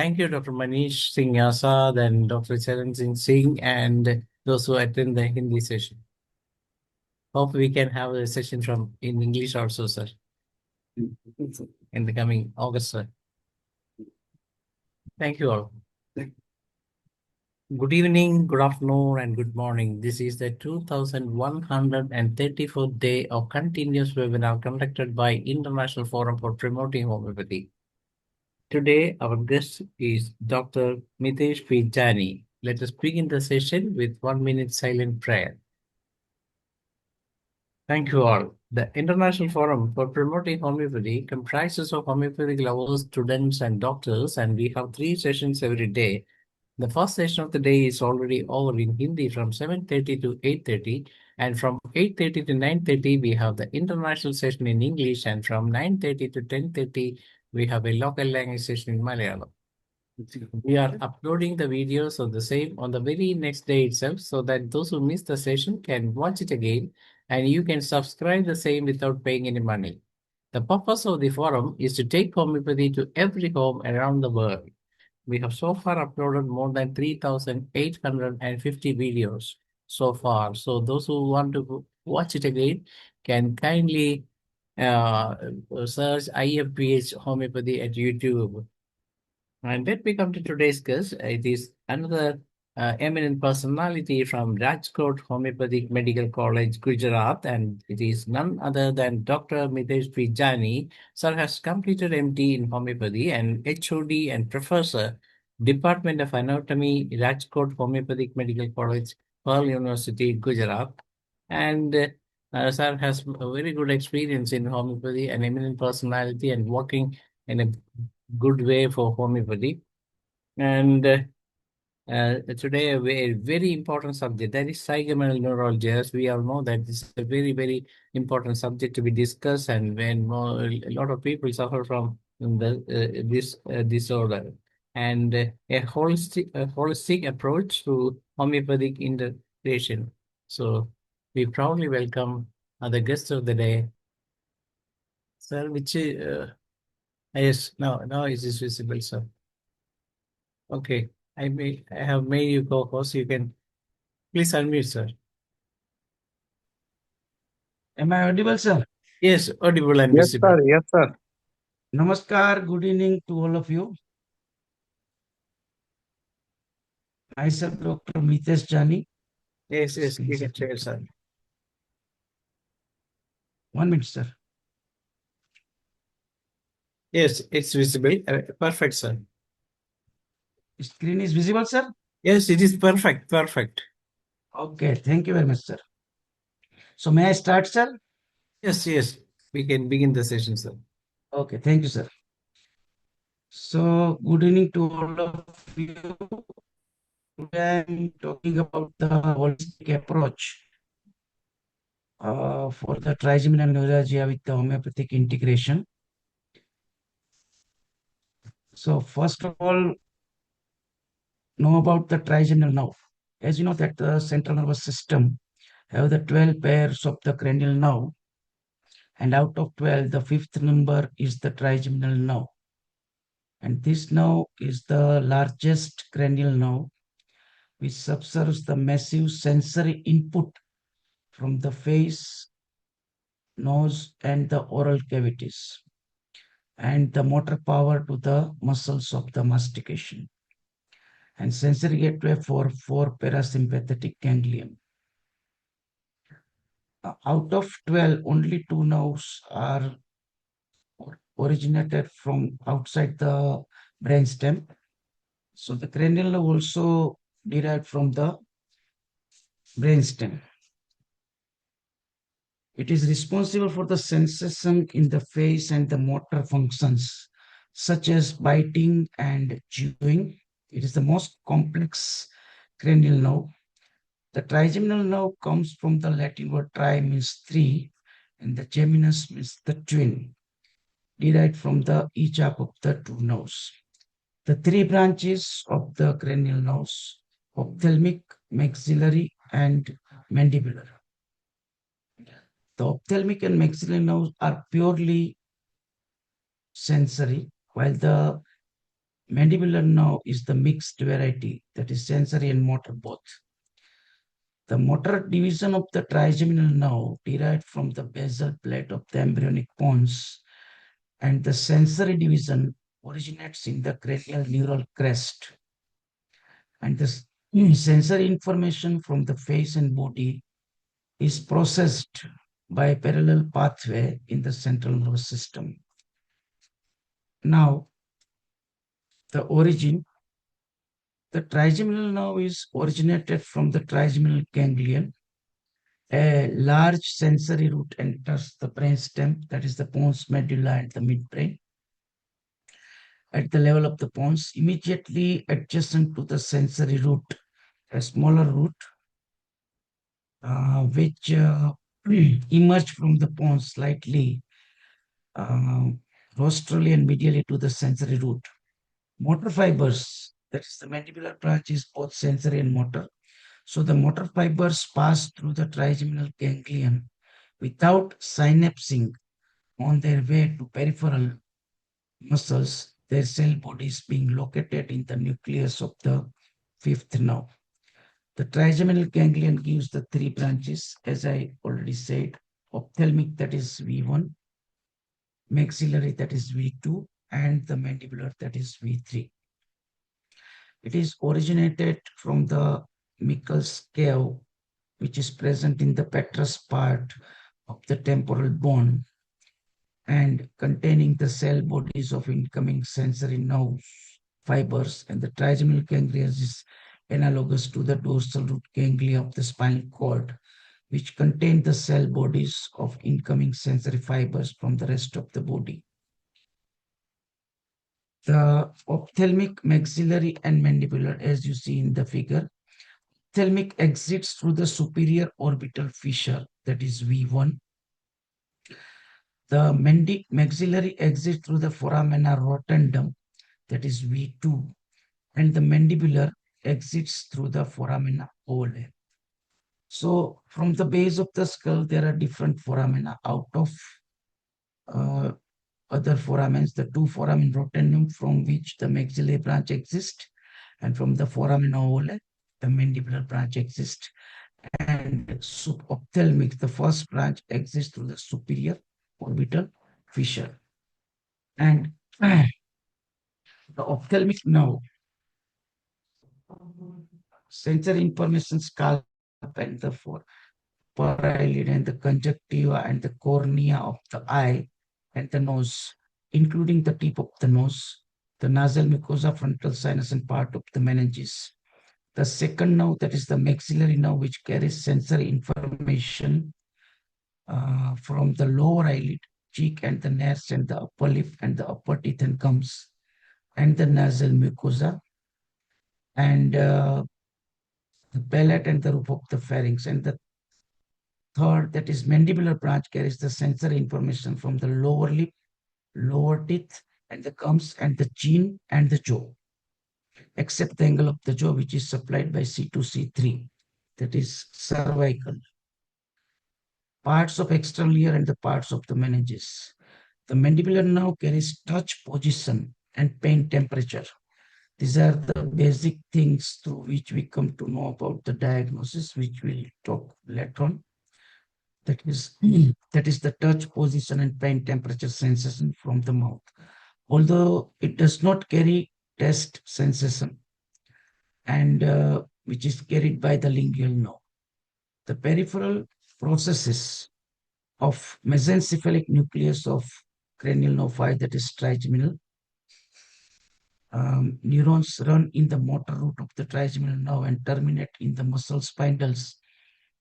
Thank you, Dr. Manish Singh Yasad and Dr. Charan Singh and those who attend the Hindi session. Hope we can have a session in English also, sir, in the coming August, sir. Thank you all. Good evening, good afternoon, and good morning. This is the 2134th day of continuous webinar conducted by International Forum for Promoting Homeopathy. Today, our guest is Dr. MITESH P. JANI. Let us begin the session with 1 minute silent prayer. Thank you all. The International Forum for Promoting Homeopathy comprises of homeopathic lovers, students, and doctors, and we have 3 sessions every day. The first session of the day is already over in Hindi from 7:30 to 8:30, and from 8:30 to 9:30 we have the international session in English, and from 9:30 to 10:30 we have a local language session in Malayalam. We are uploading the videos of the same on the very next day itself so that those who miss the session can watch it again, and you can subscribe the same without paying any money. The purpose of the forum is to take homeopathy to every home around the world. We have so far uploaded more than 3,850 videos so far. So those who want to watch it again can kindly search IFPH Homeopathy at YouTube. And let me come to today's guest. It is another eminent personality from Rajkot Homeopathic Medical College, Gujarat, and it is none other than Dr. Mitesh P. Jani. Sir has completed MD in Homeopathy and HOD and Professor, Department of Anatomy, Rajkot Homeopathic Medical College, Pearl University, Gujarat. And Sir has a very good experience in homeopathy, an eminent personality, and working in a good way for homeopathy. And today, a very important subject that is trigeminal neuralgia. As we all know, that is a very, very important subject to be discussed, and when a lot of people suffer from this disorder, and a holistic approach to homeopathic integration. So, we proudly welcome the guest of the day, sir. Which yes, now it is visible, sir. Okay, I have made you co-host. You can please unmute, sir. Am I audible, sir? Yes, audible and Yes, visible. sir. Yes, sir. Namaskar, good evening to all of you. Myself, Dr. Mitesh Jani. Yes, you Screen can share, setting. sir. 1 minute, sir. Yes, it's visible. Perfect, sir. Screen is visible, sir? Yes, it is perfect. Perfect. Okay, thank you very much, sir. So may I start, sir? Yes. We can begin the session, sir. Okay, thank you, sir. So good evening to all of you. Today I'm talking about the holistic approach for the trigeminal neuralgia with the homeopathic integration. So first of all, know about the trigeminal nerve. As you know that the central nervous system have the 12 pairs of the cranial nerve, and out of 12, the fifth number is the trigeminal nerve. And this nerve is the largest cranial nerve, which absorbs the massive sensory input from the face, nose, and the oral cavities, and the motor power to the muscles of the mastication, and sensory gateway for four parasympathetic ganglion. Out of 12, only two nerves are originated from outside the brainstem. So the cranial nerve also derived from the brainstem. It is responsible for the sensation in the face and the motor functions, such as biting and chewing. It is the most complex cranial nerve. The trigeminal nerve comes from the Latin word tri means three, and the geminus means the twin, derived from the each up of the two nerves. The three branches of the cranial nerves, ophthalmic, maxillary, and mandibular. The ophthalmic and maxillary nerves are purely sensory, while the mandibular nerve is the mixed variety, that is sensory and motor both. The motor division of the trigeminal nerve derived from the basal plate of the embryonic pons, and the sensory division originates in the cranial neural crest. And the sensory information from the face and body is processed by a parallel pathway in the central nervous system. Now, the origin. The trigeminal nerve is originated from the trigeminal ganglion. A large sensory root enters the brainstem, that is the pons medulla and the midbrain. At the level of the pons, immediately adjacent to the sensory root, a smaller root, which emerge from the pons slightly rostrally and medially to the sensory root. Motor fibers, that is the mandibular branch, is both sensory and motor. So the motor fibers pass through the trigeminal ganglion without synapsing on their way to peripheral muscles, their cell bodies being located in the nucleus of the fifth nerve. The trigeminal ganglion gives the three branches, as I already said: ophthalmic, that is V1, maxillary, that is V2, and the mandibular, that is V3. It is originated from the Michel's cave, which is present in the petrous part of the temporal bone and containing the cell bodies of incoming sensory nerve fibers. And the trigeminal ganglia is analogous to the dorsal root ganglia of the spinal cord, which contain the cell bodies of incoming sensory fibers from the rest of the body. The ophthalmic, maxillary, and mandibular, as you see in the figure, ophthalmic exits through the superior orbital fissure, that is V1. The maxillary exits through the foramina rotundum, that is V2. And the mandibular exits through the foramina ovale. So from the base of the skull, there are different foramina. Out of other foramens, the two foramen rotundum, from which the maxillary branch exists, and from the foramen ovale, the mandibular branch exists. And subophthalmic, the first branch exists through the superior orbital fissure. And the ophthalmic nerve, sensory information scalp and the upper eyelid and the conjunctiva and the cornea of the eye and the nose, including the tip of the nose, the nasal mucosa, frontal sinus, and part of the meninges. The second nerve, that is the maxillary nerve, which carries sensory information from the lower eyelid, cheek, and the nares, and the upper lip, and the upper teeth and gums, and the nasal mucosa, and the palate and the roof of the pharynx. And the third, that is mandibular branch, carries the sensory information from the lower lip, lower teeth, and the gums, and the chin, and the jaw, except the angle of the jaw, which is supplied by C2, C3, that is cervical. Parts of external ear and the parts of the meninges. The mandibular nerve carries touch position and pain temperature. These are the basic things through which we come to know about the diagnosis, which we'll talk later on. That is the touch position and pain temperature sensation from the mouth. Although it does not carry taste sensation, and which is carried by the lingual nerve. The peripheral processes of mesencephalic nucleus of cranial nerve 5, that is trigeminal. Neurons run in the motor root of the trigeminal nerve and terminate in the muscle spindles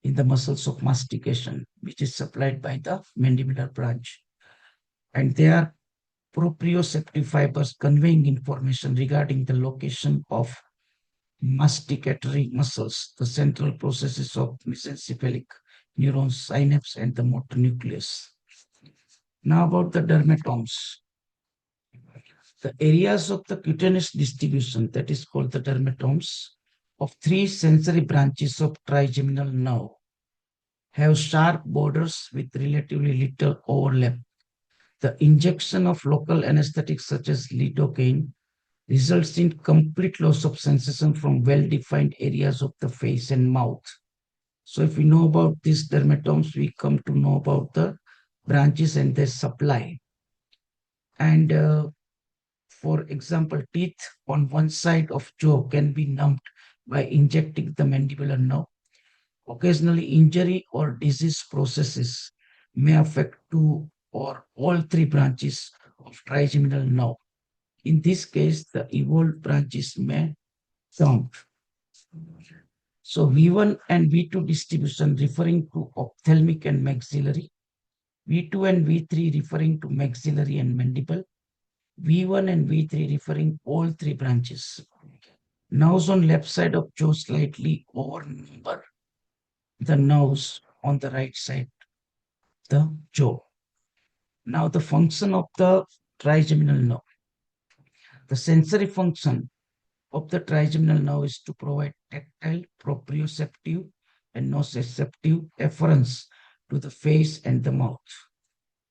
in the muscles of mastication, which is supplied by the mandibular branch. And they are proprioceptive fibers conveying information regarding the location of masticatory muscles, the central processes of mesencephalic neurons, synapse, and the motor nucleus. Now about the dermatomes. The areas of the cutaneous distribution, that is called the dermatomes, of three sensory branches of trigeminal nerve have sharp borders with relatively little overlap. The injection of local anesthetics such as lidocaine, results in complete loss of sensation from well-defined areas of the face and mouth. So if we know about these dermatomes, we come to know about the branches and their supply. And for example, teeth on one side of jaw can be numbed by injecting the mandibular nerve. Occasionally, injury or disease processes may affect two or all three branches of trigeminal nerve. In this case, the evolved branches may count. So V1 and V2 distribution referring to ophthalmic and maxillary, V2 and V3 referring to maxillary and mandible, V1 and V3 referring all three branches. Nerves on left side of jaw slightly overnumber the nerves on the right side, the jaw. Now the function of the trigeminal nerve. The sensory function of the trigeminal nerve is to provide tactile, proprioceptive, and nociceptive efference to the face and the mouth.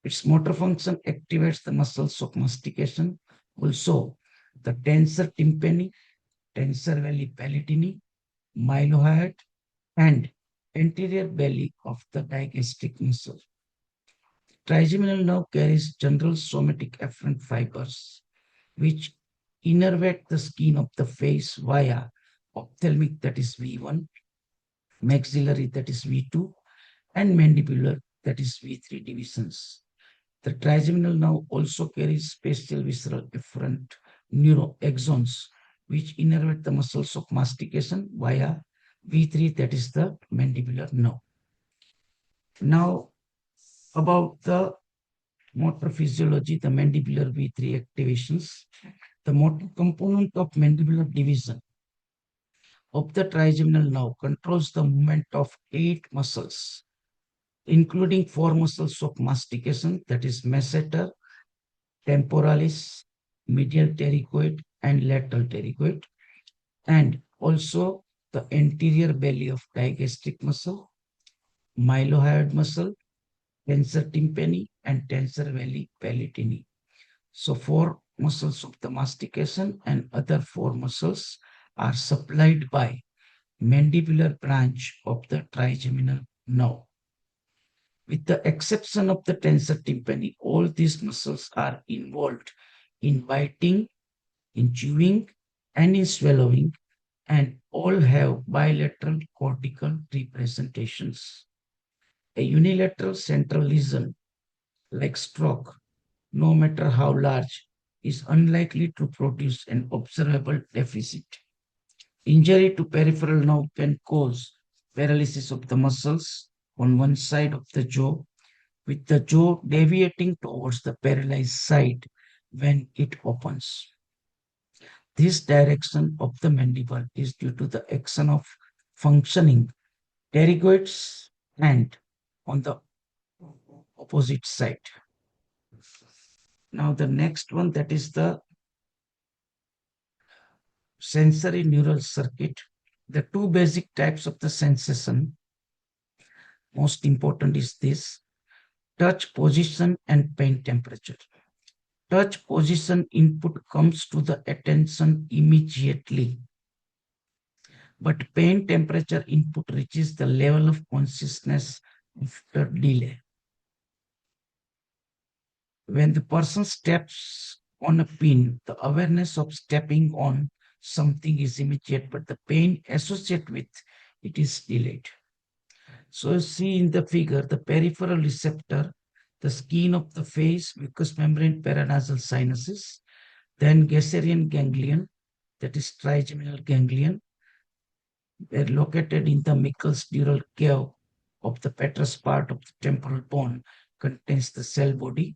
Its motor function activates the muscles of mastication. Also, the tensor tympani, tensor veli palatini, mylohyoid, and anterior belly of the digastric muscle. Trigeminal nerve carries general somatic efferent fibers, which innervate the skin of the face via ophthalmic, that is V1, maxillary, that is V2, and mandibular, that is V3 divisions. The trigeminal nerve also carries spatial visceral efferent neuroaxons, which innervate the muscles of mastication via V3, that is the mandibular nerve. Now, about the motor physiology, the mandibular V3 activations. The motor component of mandibular division of the trigeminal nerve controls the movement of 8 muscles, including 4 muscles of mastication, that is masseter, temporalis, medial pterygoid, and lateral pterygoid, and also the anterior belly of digastric muscle, mylohyoid muscle, tensor tympani, and tensor veli palatini. So 4 muscles of the mastication and other 4 muscles are supplied by mandibular branch of the trigeminal nerve. With the exception of the tensor tympani, all these muscles are involved in biting, in chewing, and in swallowing, and all have bilateral cortical representations. A unilateral central lesion, like stroke, no matter how large, is unlikely to produce an observable deficit. Injury to peripheral nerve can cause paralysis of the muscles on one side of the jaw, with the jaw deviating towards the paralyzed side when it opens. This direction of the mandible is due to the action of functioning pterygoids and on the opposite side. Now the next one, that is the sensory neural circuit. The two basic types of the sensation, most important is this: touch position and pain temperature. Touch position input comes to the attention immediately, but pain temperature input reaches the level of consciousness after delay. When the person steps on a pin, the awareness of stepping on something is immediate, but the pain associated with it is delayed. So see in the figure, the peripheral receptor, the skin of the face, mucous membrane, paranasal sinuses, then Gasserian ganglion, that is trigeminal ganglion, were located in the Michel's dural cave of the petrous part of the temporal bone, contains the cell body.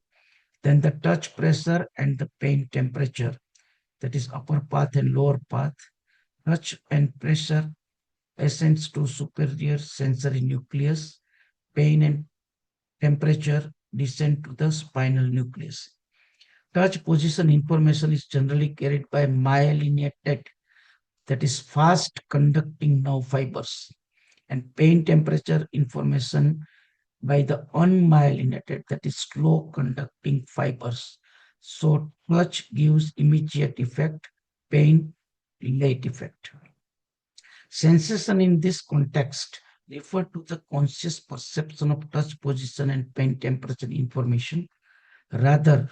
Then the touch pressure and the pain temperature, that is upper path and lower path. Touch and pressure ascends to superior sensory nucleus. Pain and temperature descend to the spinal nucleus. Touch position information is generally carried by myelinated, that is fast conducting nerve fibers, and pain temperature information by the unmyelinated, that is slow conducting fibers. So touch gives immediate effect, pain late effect. Sensation in this context refer to the conscious perception of touch, position, and pain temperature information rather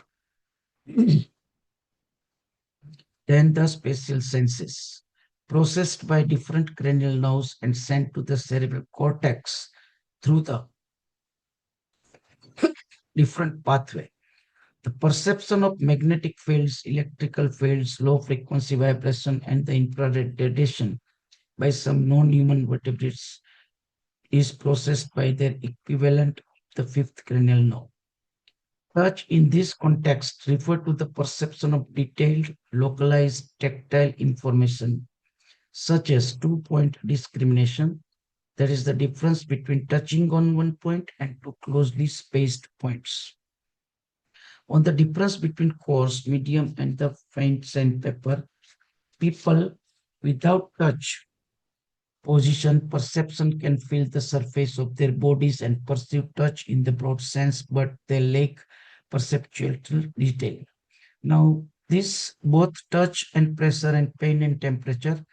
than the spatial senses, processed by different cranial nerves and sent to the cerebral cortex through the different pathway. The perception of magnetic fields, electrical fields, low frequency vibration, and the infrared radiation by some non-human vertebrates is processed by their equivalent, the fifth cranial nerve. Touch in this context refer to the perception of detailed, localized tactile information, such as two-point discrimination, that is the difference between touching on one point and two closely spaced points. On the difference between coarse, medium, and the faint sandpaper, people without touch position perception can feel the surface of their bodies and perceive touch in the broad sense, but they lack perceptual detail. Now, this both touch and pressure and pain and temperature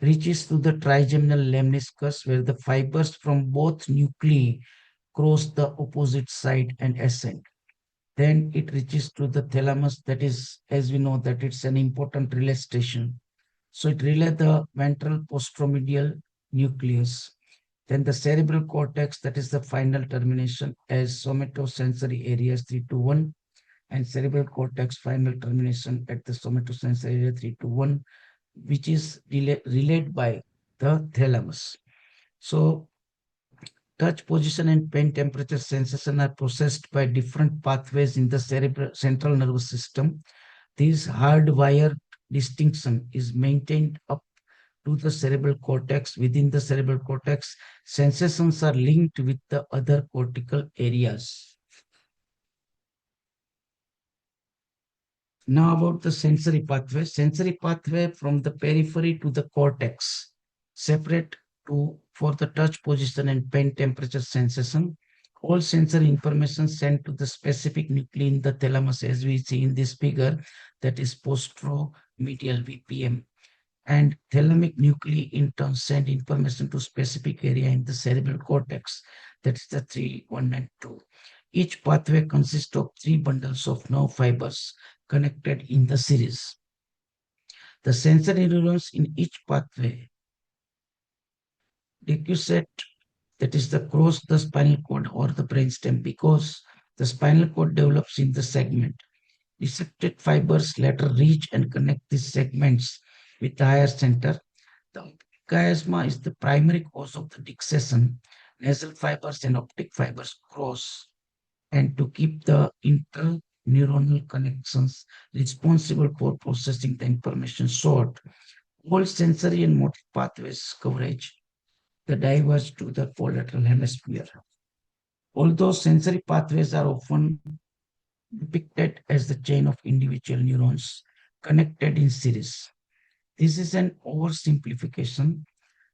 reaches to the trigeminal lemniscus, where the fibers from both nuclei cross the opposite side and ascend. Then it reaches to the thalamus, that is, as we know, that it's an important relay station. So it relays the ventral posteromedial nucleus. Then the cerebral cortex, that is the final termination as somatosensory areas 3 to 1, and cerebral cortex final termination at the somatosensory area 3 to 1, which is relayed by the thalamus. So touch, position, and pain temperature sensation are processed by different pathways in the central nervous system. This hardwired distinction is maintained up to the cerebral cortex. Within the cerebral cortex, sensations are linked with the other cortical areas. Now about the sensory pathway. Sensory pathway from the periphery to the cortex, separate for the touch, position, and pain temperature sensation. All sensory information sent to the specific nuclei in the thalamus, as we see in this figure, that is posteromedial VPM. And thalamic nuclei in turn send information to specific area in the cerebral cortex, that is the 3, 1, and 2. Each pathway consists of 3 bundles of nerve fibers connected in the series. The sensory neurons in each pathway decussate, that is the cross the spinal cord or the brainstem, because the spinal cord develops in the segment. Dissected fibers later reach and connect these segments with the higher center. The chiasma is the primary cause of the dissection. Nasal fibers and optic fibers cross, and to keep the interneuronal connections responsible for processing the information short, all sensory and motor pathways coverage the diverge to the collateral hemisphere. Although sensory pathways are often depicted as the chain of individual neurons connected in series, this is an oversimplification.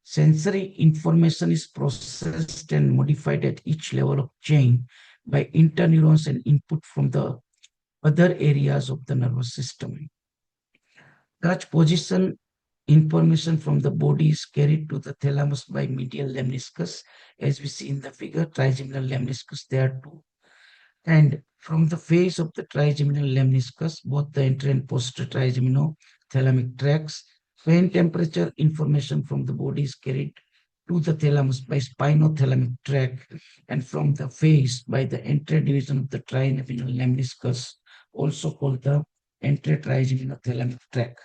Sensory information is processed and modified at each level of chain by interneurons and input from the other areas of the nervous system. Touch position information from the body is carried to the thalamus by medial lemniscus, as we see in the figure, trigeminal lemniscus, there too. And from the face of the trigeminal lemniscus, both the anterior and posterior trigeminothalamic tracts, pain temperature information from the body is carried to the thalamus by spinothalamic tract, and from the face by the anterior division of the trigeminal lemniscus, also called the anterior trigeminothalamic tract.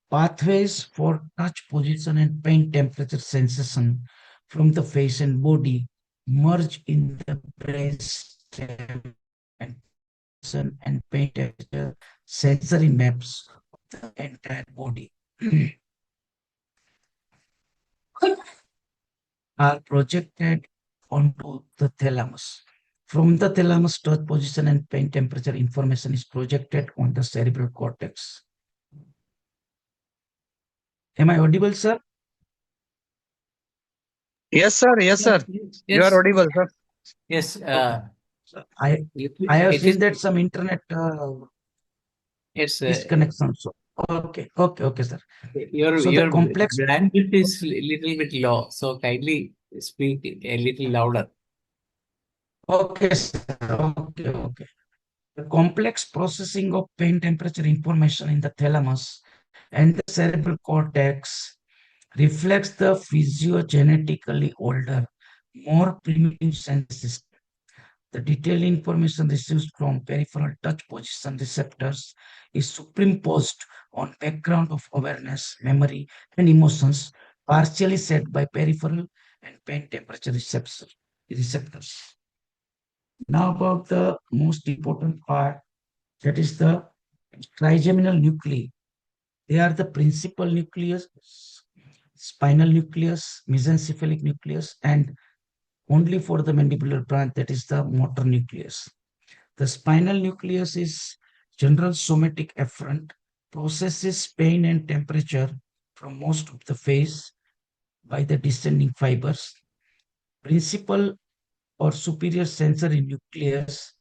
Pathways for touch, position, and pain temperature sensation from the face and body merge in the brainstem, and pain temperature sensory maps of the entire body are projected onto the thalamus. From the thalamus, touch, position, and pain temperature information is projected on the cerebral cortex. Am I audible, sir? Yes, sir. Yes, sir. Yes. You are audible, sir. Yes. So I have seen that some internet yes. disconnection. So Okay, sir. Your So the your complex, bandwidth is little bit low, so kindly speak a little louder. okay, sir. Okay. The complex processing of pain temperature information in the thalamus and the cerebral cortex reflects the physiogenetically older, more primitive sense system. The detailed information received from peripheral touch position receptors is superimposed on background of awareness, memory, and emotions, partially set by peripheral and pain temperature receptors. Now about the most important part, that is the trigeminal nuclei. They are the principal nucleus, spinal nucleus, mesencephalic nucleus, and only for the mandibular branch, that is the motor nucleus. The spinal nucleus is general somatic efferent, processes pain and temperature from most of the face by the descending fibers. Principal or superior sensory nucleus,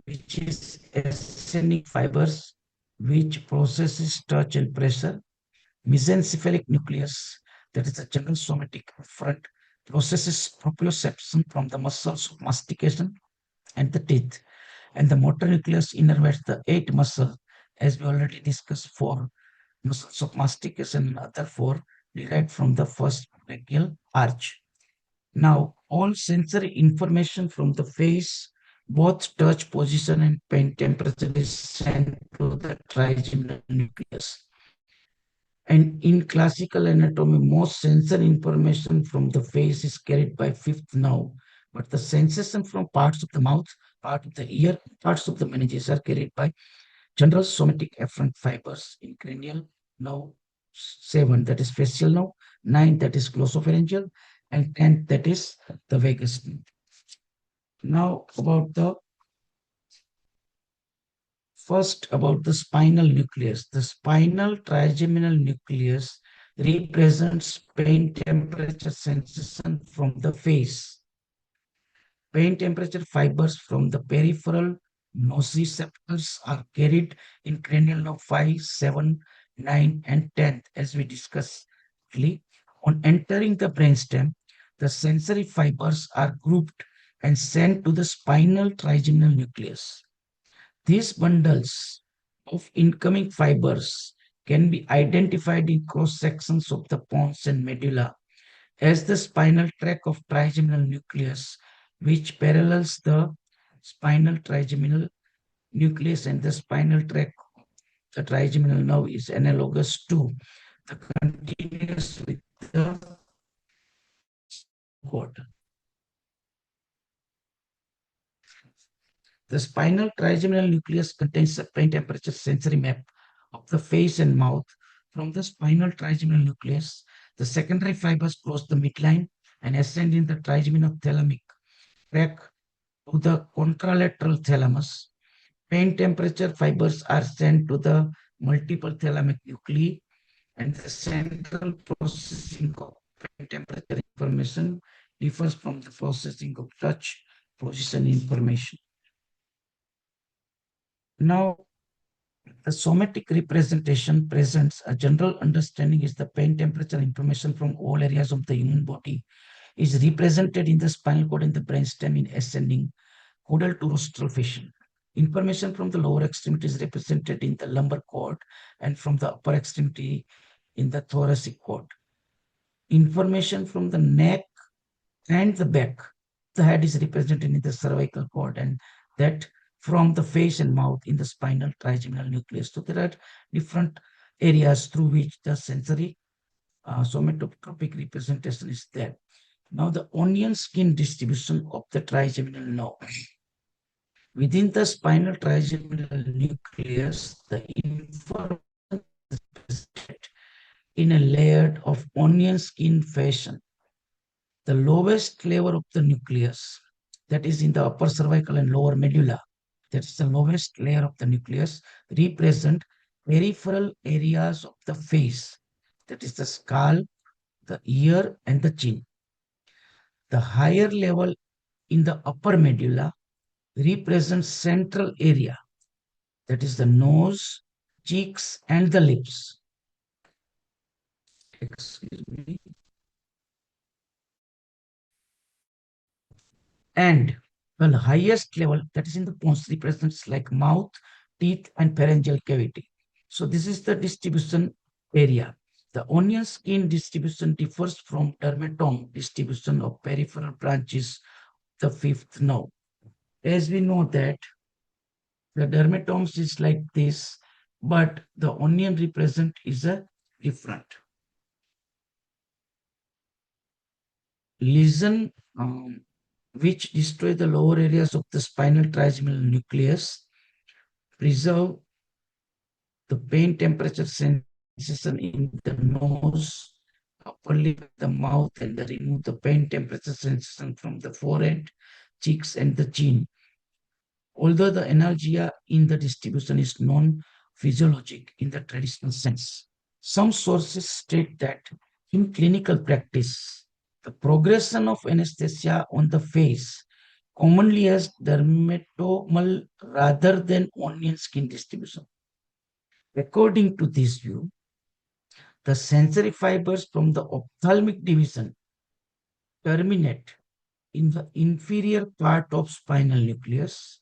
which is ascending fibers, which processes touch and pressure. Mesencephalic nucleus, that is the general somatic front, processes proprioception from the muscles of mastication and the teeth. And the motor nucleus innervates the eight muscles, as we already discussed, four muscles of mastication and other four derived from the first brachial arch. Now, all sensory information from the face, both touch position and pain temperature, is sent to the trigeminal nucleus. And in classical anatomy, most sensory information from the face is carried by fifth nerve, but the sensation from parts of the mouth, part of the ear, parts of the meninges are carried by general somatic efferent fibers in cranial nerve 7, that is facial nerve, 9, that is glossopharyngeal, and 10, that is the vagus nerve. Now about the spinal nucleus. The spinal trigeminal nucleus represents pain temperature sensation from the face. Pain temperature fibers from the peripheral nociceptors are carried in cranial nerve 5, 7, 9, and 10, as we discussed. On entering the brainstem, the sensory fibers are grouped and sent to the spinal trigeminal nucleus. These bundles of incoming fibers can be identified in cross sections of the pons and medulla as the spinal tract of trigeminal nucleus, which parallels the spinal trigeminal nucleus, and the spinal tract, the trigeminal nerve, is analogous to the continuous with the cord. The spinal trigeminal nucleus contains a pain temperature sensory map of the face and mouth. From the spinal trigeminal nucleus, the secondary fibers cross the midline and ascend in the trigeminal thalamic tract to the contralateral thalamus. Pain temperature fibers are sent to the multiple thalamic nuclei, and the central processing of pain temperature information differs from the processing of touch position information. Now, the somatic representation presents a general understanding is the pain temperature information from all areas of the human body is represented in the spinal cord and the brainstem in ascending caudal to rostral fashion. Information from the lower extremity is represented in the lumbar cord and from the upper extremity in the thoracic cord. Information from the neck and the back, the head is represented in the cervical cord, and that from the face and mouth in the spinal trigeminal nucleus. So there are different areas through which the sensory somatotropic representation is there. Now the onion skin distribution of the trigeminal nerve. Within the spinal trigeminal nucleus, the information is presented in a layered of onion skin fashion. The lowest layer of the nucleus, that is in the upper cervical and lower medulla, that's the lowest layer of the nucleus, represent peripheral areas of the face, that is the skull, the ear, and the chin. The higher level in the upper medulla represents central area, that is the nose, cheeks, and the lips. Excuse me. And the highest level, that is in the pons, represents like mouth, teeth, and pharyngeal cavity. So this is the distribution area. The onion skin distribution differs from dermatome distribution of peripheral branches, the fifth nerve. As we know that the dermatomes is like this, but the onion represent is a different. Lesion which destroy the lower areas of the spinal trigeminal nucleus, preserve the pain temperature sensation in the nose, upper lip, the mouth, and the remove the pain temperature sensation from the forehead, cheeks, and the chin. Although the analgesia in the distribution is non-physiologic in the traditional sense, some sources state that in clinical practice, the progression of anesthesia on the face commonly has dermatomal rather than onion skin distribution. According to this view, the sensory fibers from the ophthalmic division terminate in the inferior part of spinal nucleus.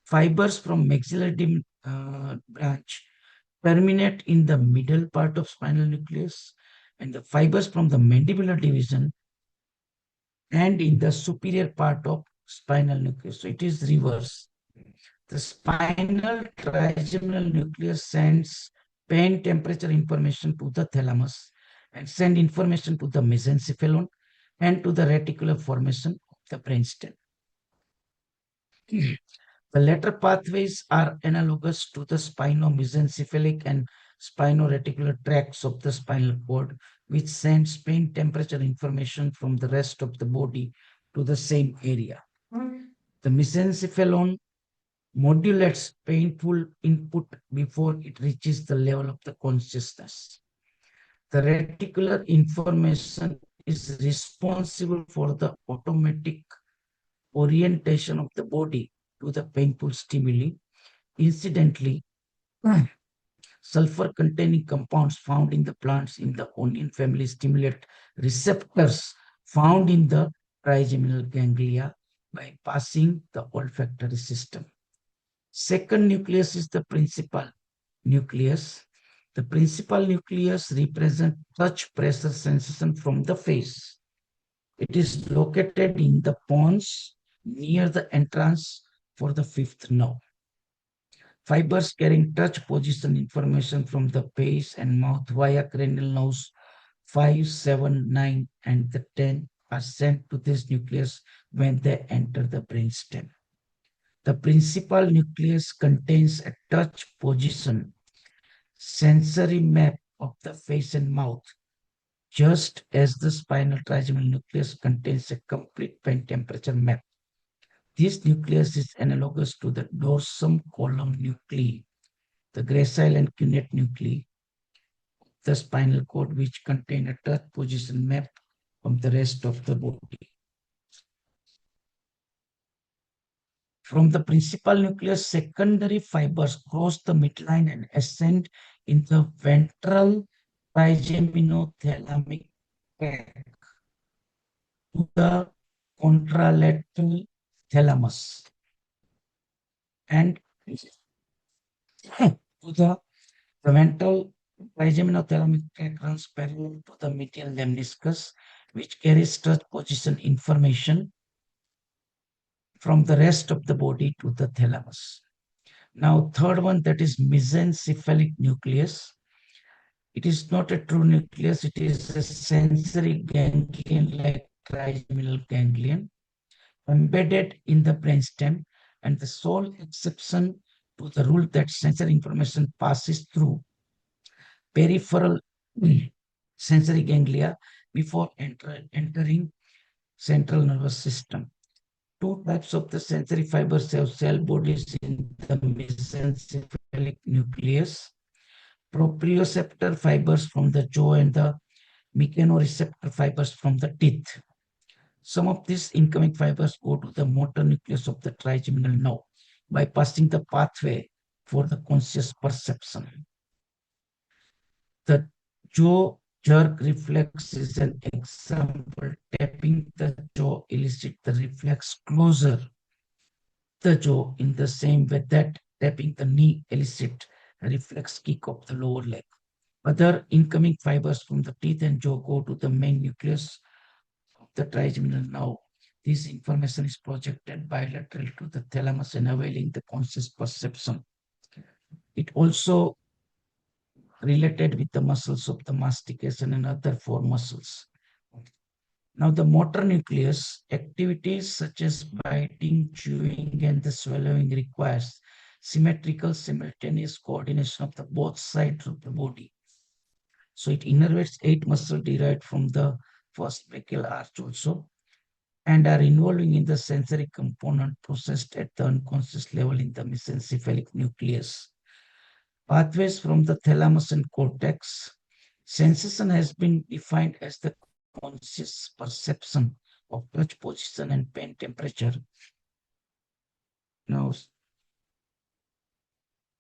Fibers from maxillary branch terminate in the middle part of spinal nucleus, and the fibers from the mandibular division and in the superior part of spinal nucleus. So it is reverse. The spinal trigeminal nucleus sends pain temperature information to the thalamus and send information to the mesencephalon and to the reticular formation of the brainstem. The latter pathways are analogous to the spinomesencephalic and spinoreticular tracts of the spinal cord, which sends pain temperature information from the rest of the body to the same area. The mesencephalon modulates painful input before it reaches the level of the consciousness. The reticular information is responsible for the automatic orientation of the body to the painful stimuli. Incidentally, sulfur-containing compounds found in the plants in the onion family stimulate receptors found in the trigeminal ganglia by passing the olfactory system. Second nucleus is the principal nucleus. The principal nucleus represents touch pressure sensation from the face. It is located in the pons near the entrance for the fifth nerve. Fibers carrying touch position information from the face and mouth via cranial nerves 5, 7, 9, and the 10 are sent to this nucleus when they enter the brainstem. The principal nucleus contains a touch position sensory map of the face and mouth, just as the spinal trigeminal nucleus contains a complete pain temperature map. This nucleus is analogous to the dorsum column nuclei, the gracile and cunate nuclei, the spinal cord, which contain a touch position map of the rest of the body. From the principal nucleus, secondary fibers cross the midline and ascend in the ventral trigeminothalamic tract to the contralateral thalamus and to the ventral trigeminothalamic tract runs parallel to the medial lemniscus, which carries touch position information from the rest of the body to the thalamus. Now, third one, that is mesencephalic nucleus. It is not a true nucleus. It is a sensory ganglion like trigeminal ganglion embedded in the brainstem, and the sole exception to the rule that sensory information passes through peripheral sensory ganglia before entering central nervous system. Two types of the sensory fibers have cell bodies in the mesencephalic nucleus. Proprioceptor fibers from the jaw and the mechanoreceptor fibers from the teeth. Some of these incoming fibers go to the motor nucleus of the trigeminal nerve by passing the pathway for the conscious perception. The jaw jerk reflex is an example. Tapping the jaw elicits the reflex closer the jaw in the same way that tapping the knee elicits a reflex kick of the lower leg. Other incoming fibers from the teeth and jaw go to the main nucleus of the trigeminal nerve. This information is projected bilateral to the thalamus, enabling the conscious perception. It also related with the muscles of the mastication and other four muscles. Now, the motor nucleus activities such as biting, chewing, and the swallowing requires symmetrical, simultaneous coordination of the both sides of the body. So it innervates 8 muscles derived from the first brachial arch also, and are involving in the sensory component processed at the unconscious level in the mesencephalic nucleus. Pathways from the thalamus and cortex. Sensation has been defined as the conscious perception of touch position and pain temperature. Now,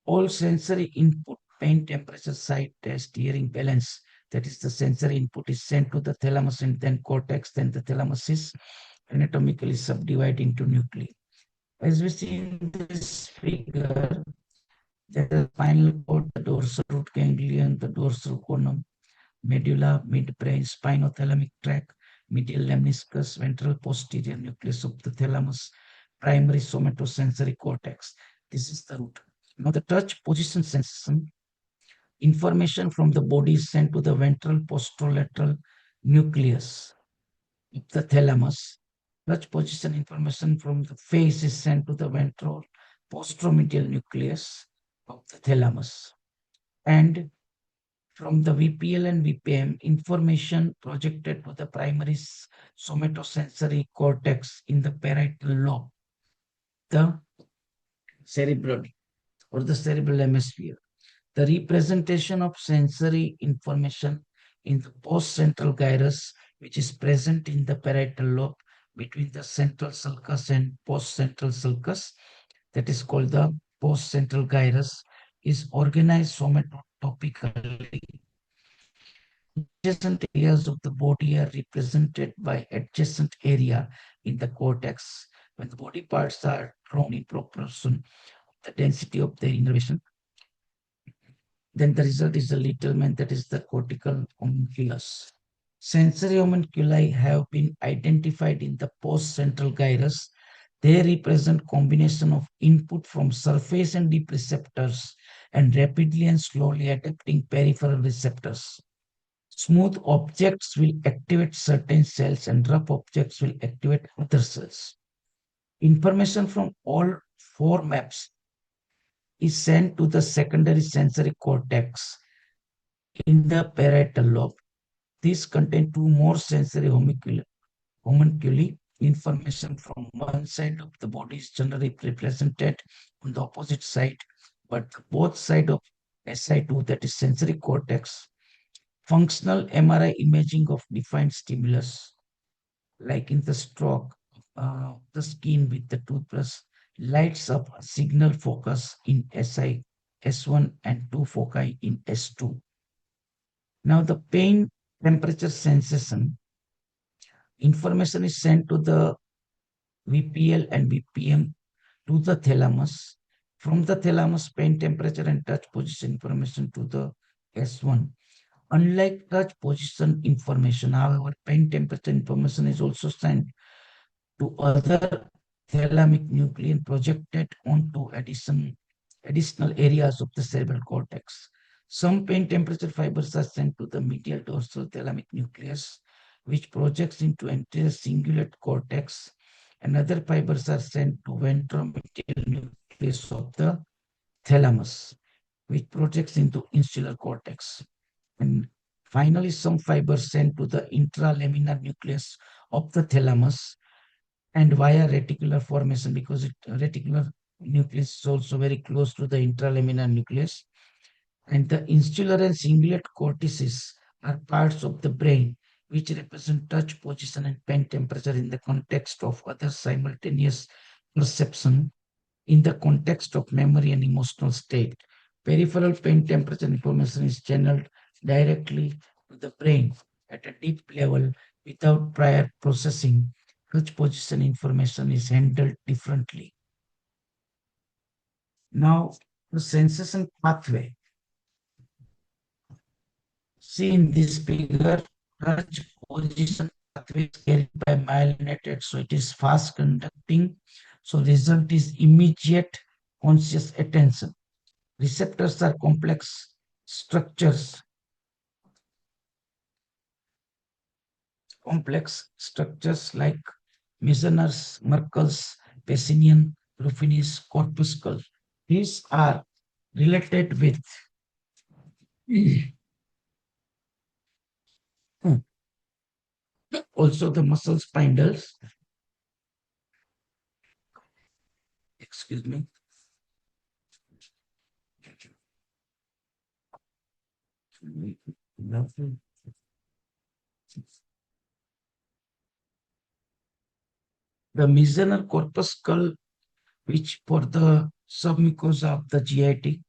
all sensory input, pain temperature, sight, taste, hearing, balance, that is the sensory input is sent to the thalamus and then cortex, then the thalamus is anatomically subdivided into nuclei. As we see in this figure, there is spinal cord, the dorsal root ganglion, the dorsal conum, medulla, midbrain, spinothalamic tract, medial lemniscus, ventral posterior nucleus of the thalamus, primary somatosensory cortex. This is the root. Now the touch position sensation, information from the body is sent to the ventral posterolateral nucleus of the thalamus. Touch position information from the face is sent to the ventral posteromedial nucleus of the thalamus. And from the VPL and VPM, information projected to the primary somatosensory cortex in the parietal lobe, the cerebral or the cerebral hemisphere. The representation of sensory information in the post-central gyrus, which is present in the parietal lobe between the central sulcus and post-central sulcus, that is called the post-central gyrus, is organized somatotopically. Adjacent areas of the body are represented by adjacent area in the cortex. When the body parts are drawn in proportion the density of their innervation, then the result is the little man, that is the cortical homunculus. Sensory homunculi have been identified in the post-central gyrus. They represent combination of input from surface and deep receptors and rapidly and slowly adapting peripheral receptors. Smooth objects will activate certain cells and rough objects will activate other cells. Information from all four maps is sent to the secondary sensory cortex in the parietal lobe. These contain two more sensory homunculi. Information from one side of the body is generally represented on the opposite side, but both sides of SI2, that is sensory cortex, functional MRI imaging of defined stimulus, like in the stroke, the skin with the toothbrush, lights up a signal focus in SI, S1 and 2 foci in S2. Now the pain temperature sensation information is sent to the VPL and VPM to the thalamus. From the thalamus, pain temperature and touch position information to the S1. Unlike touch position information, however, pain temperature information is also sent to other thalamic nuclei and projected onto additional areas of the cerebral cortex. Some pain temperature fibers are sent to the medial dorsal thalamic nucleus, which projects into anterior cingulate cortex, and other fibers are sent to ventromedial nucleus of the thalamus, which projects into insular cortex. And finally, some fibers sent to the intralaminar nucleus of the thalamus and via reticular formation, because reticular nucleus is also very close to the intralaminar nucleus. And the insular and cingulate cortices are parts of the brain which represent touch position and pain temperature in the context of other simultaneous perception in the context of memory and emotional state. Peripheral pain temperature information is channeled directly to the brain at a deep level without prior processing. Touch position information is handled differently. Now, the sensation pathway. See in this figure, touch position pathway is carried by myelinated, so it is fast conducting. So result is immediate conscious attention. Receptors are complex structures like Meissner's, Merkel's, Pacinian, Ruffini's, corpuscle. These are related with also the muscle spindles. Excuse me. The Meissner corpuscle, which for the submucosa of the GIT,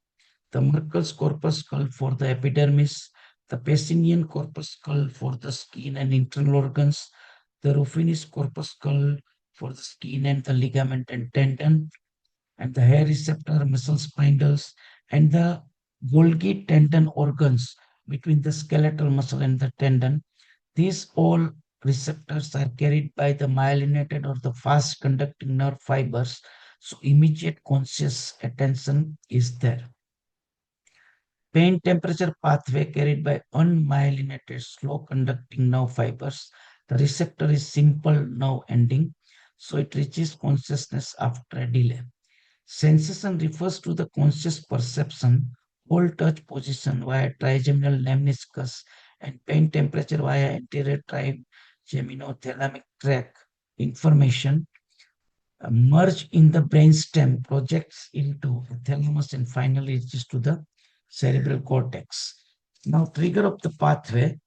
the Merkel's corpuscle for the epidermis, the Pacinian corpuscle for the skin and internal organs, the Ruffini's corpuscle for the skin and the ligament and tendon, and the hair receptor, muscle spindles, and the Golgi tendon organs between the skeletal muscle and the tendon. These all receptors are carried by the myelinated or the fast conducting nerve fibers. So immediate conscious attention is there. Pain temperature pathway carried by unmyelinated slow conducting nerve fibers. The receptor is simple nerve ending, so it reaches consciousness after a delay. Sensation refers to the conscious perception, whole touch position via trigeminal lemniscus, and pain temperature via anterior trigeminothalamic tract information merge in the brainstem, projects into the thalamus, and finally reaches to the cerebral cortex. Now, trigger of the pathway,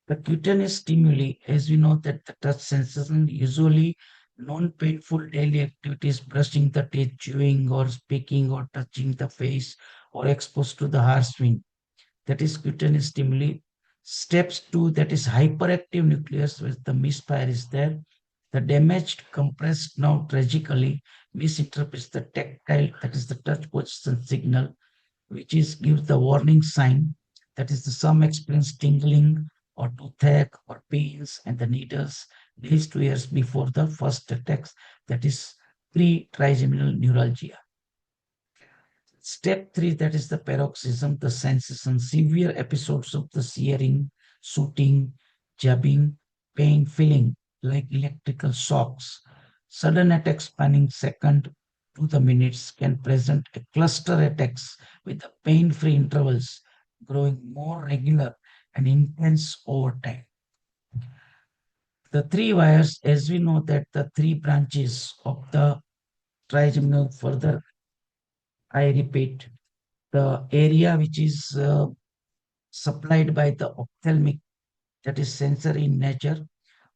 the cutaneous stimuli, as we know that the touch sensation, usually non-painful daily activities, brushing the teeth, chewing or speaking or touching the face or exposed to the harsh wind. That is cutaneous stimuli. Steps 2, that is hyperactive nucleus, where the misfire is there. The damaged compressed nerve tragically misinterprets the tactile, that is the touch position signal, which gives the warning sign, that is the some experience tingling or toothache or pains and the needles days to years before the first attacks, that is pre-trigeminal neuralgia. Step 3, that is the paroxysm, the sensation, severe episodes of the searing, shooting, jabbing, pain, feeling like electrical shocks. Sudden attacks spanning second to the minutes can present a cluster attacks with the pain-free intervals growing more regular and intense over time. The three wires, as we know that the three branches of the trigeminal further, I repeat, the area which is supplied by the ophthalmic, that is sensory in nature,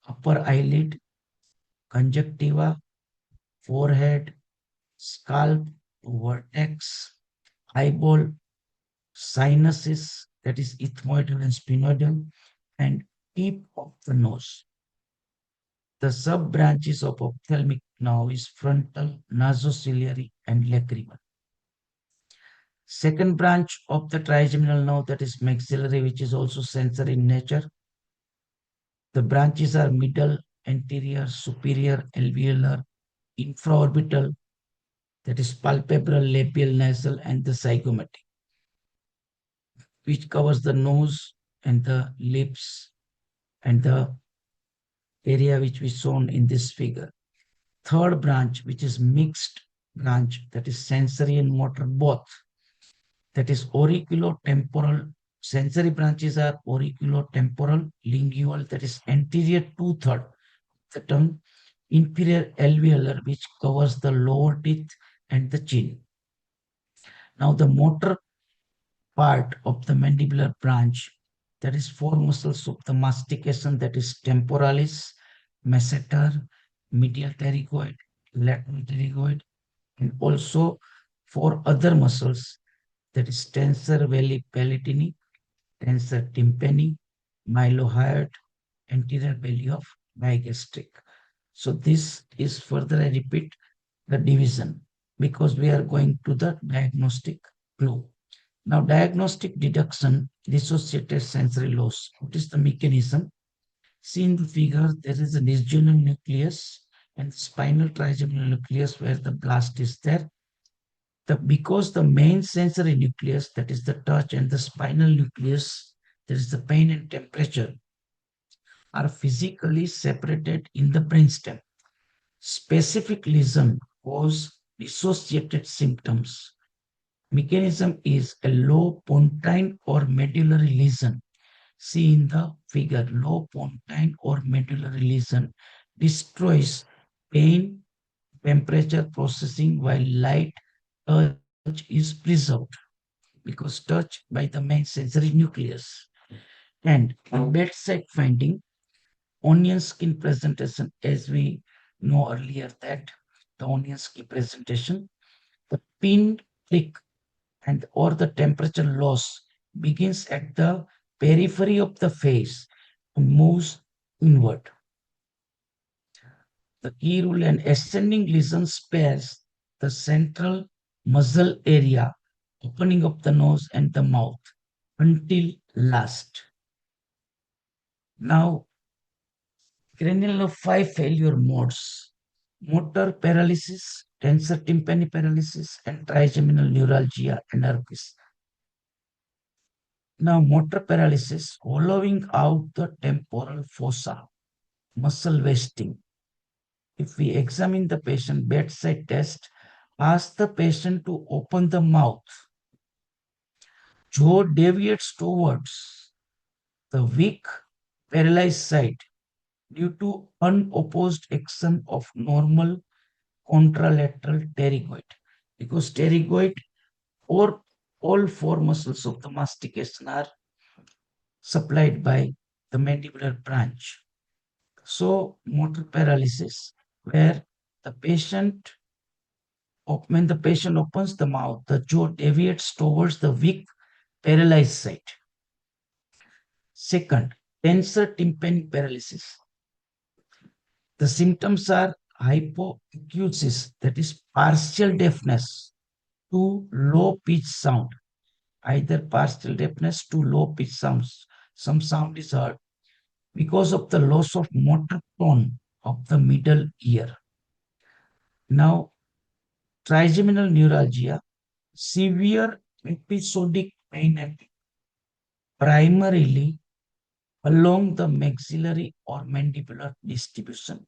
upper eyelid, conjunctiva, forehead, scalp, vertex, eyeball, sinuses, that is ethmoidal and sphenoidal, and tip of the nose. The sub-branches of ophthalmic nerve is frontal, nasociliary, and lacrimal. Second branch of the trigeminal nerve, that is maxillary, which is also sensory in nature. The branches are middle, anterior, superior, alveolar, infraorbital, that is palpebral, labial, nasal, and the zygomatic, which covers the nose and the lips and the area which we shown in this figure. Third branch, which is mixed branch, that is sensory and motor both, that is auriculotemporal. Sensory branches are auriculotemporal, lingual, that is anterior two-third the tongue, inferior alveolar, which covers the lower teeth and the chin. Now the motor part of the mandibular branch, that is four muscles of the mastication, that is temporalis, masseter, medial pterygoid, lateral pterygoid, and also for other muscles, that is tensor veli palatini, tensor tympani, mylohyoid, anterior belly of digastric. So this is further, I repeat, the division because we are going to the diagnostic clue. Now, diagnostic deduction, dissociated sensory loss. What is the mechanism? See in the figure, there is a disjointed nucleus and spinal trigeminal nucleus where the blast is there. Because the main sensory nucleus, that is the touch, and the spinal nucleus, that is the pain and temperature, are physically separated in the brainstem. Specific lesion cause dissociated symptoms. Mechanism is a low pontine or medullary lesion. See in the figure, low pontine or medullary lesion destroys pain, temperature processing while light touch is preserved because touch by the main sensory nucleus. And bedside finding, onion skin presentation, as we know earlier that the onion skin presentation, the pin prick and or the temperature loss begins at the periphery of the face and moves inward. The key rule, and ascending lesion spares the central muscle area, opening of the nose and the mouth until last. Now, cranial nerve 5 failure modes: motor paralysis, tensor tympani paralysis, and trigeminal neuralgia and herpes. Now, motor paralysis, hollowing out the temporal fossa, muscle wasting. If we examine the patient bedside test, ask the patient to open the mouth. Jaw deviates towards the weak, paralyzed side due to unopposed action of normal contralateral pterygoid. Because pterygoid or all four muscles of the mastication are supplied by the mandibular branch. So, motor paralysis, where the patient, when the patient opens the mouth, the jaw deviates towards the weak, paralyzed side. Second, tensor tympani paralysis. The symptoms are hypoacusis, that is partial deafness to low pitch sound, either partial deafness to low pitch sounds. Some sound is heard because of the loss of motor tone of the middle ear. Now, trigeminal neuralgia, severe episodic pain primarily along the maxillary or mandibular distribution.